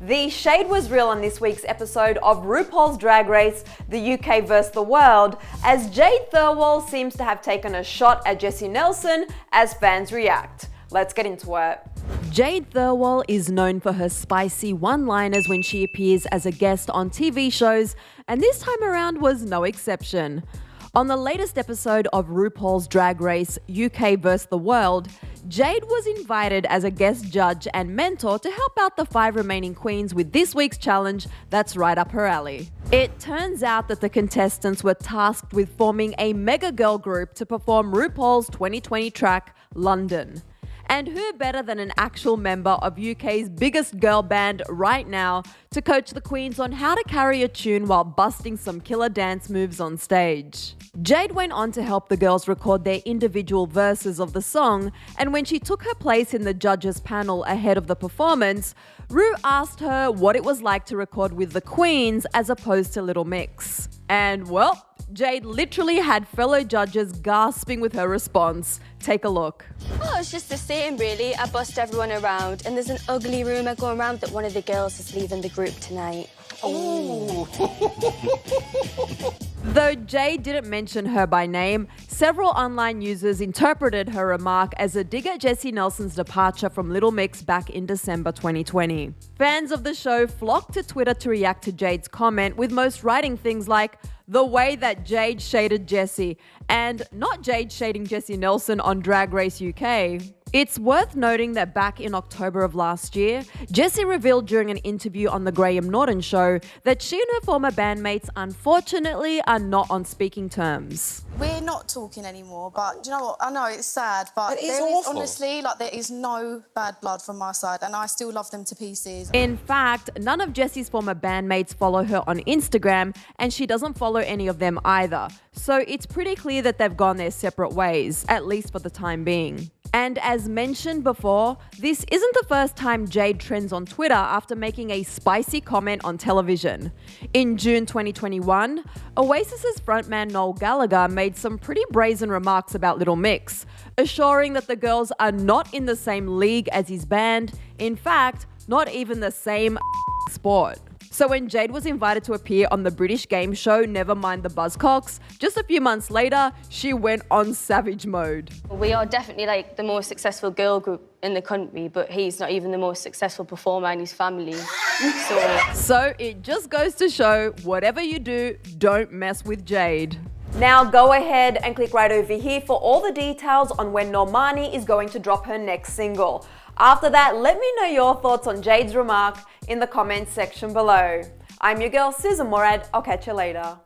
The shade was real on this week's episode of RuPaul's Drag Race, the UK vs. the world, as Jade Thirlwall seems to have taken a shot at Jesy Nelson as fans react. Let's get into it. Jade Thirlwall is known for her spicy one-liners when she appears as a guest on TV shows, and this time around was no exception. On the latest episode of RuPaul's Drag Race, UK vs. the world, Jade was invited as a guest judge and mentor to help out the 5 remaining queens with this week's challenge that's right up her alley. It turns out that the contestants were tasked with forming a mega girl group to perform RuPaul's 2020 track, London. And who better than an actual member of UK's biggest girl band right now to coach the queens on how to carry a tune while busting some killer dance moves on stage. Jade went on to help the girls record their individual verses of the song, and when she took her place in the judges panel ahead of the performance, Ru asked her what it was like to record with the queens as opposed to Little Mix. And well, Jade literally had fellow judges gasping with her response. Take a look. Oh, it's just the same really. I bust everyone around and there's an ugly rumour going around that one of the girls is leaving the group tonight. Oh. Though Jade didn't mention her by name, several online users interpreted her remark as a dig at Jesy Nelson's departure from Little Mix back in December 2020. Fans of the show flocked to Twitter to react to Jade's comment, with most writing things like, "The way that Jade shaded Jesy," and "Not Jade shading Jesy Nelson on Drag Race UK." It's worth noting that back in October of last year, Jesy revealed during an interview on The Graham Norton Show that she and her former bandmates unfortunately are not on speaking terms. We're not talking anymore, but do you know what? I know it's sad, but It is awful. Honestly, there is no bad blood from my side, and I still love them to pieces. In fact, none of Jessy's former bandmates follow her on Instagram, and she doesn't follow any of them either. So it's pretty clear that they've gone their separate ways, at least for the time being. And as mentioned before, this isn't the first time Jade trends on Twitter after making a spicy comment on television. In June 2021, Oasis's frontman Noel Gallagher made some pretty brazen remarks about Little Mix, assuring that the girls are not in the same league as his band, in fact, not even the same sport. So when Jade was invited to appear on the British game show Nevermind the Buzzcocks, just a few months later, she went on savage mode. We are definitely like the most successful girl group in the country, but he's not even the most successful performer in his family. So it just goes to show, whatever you do, don't mess with Jade. Now go ahead and click right over here for all the details on when Normani is going to drop her next single. After that, let me know your thoughts on Jade's remark in the comments section below. I'm your girl Susan Morad. I'll catch you later.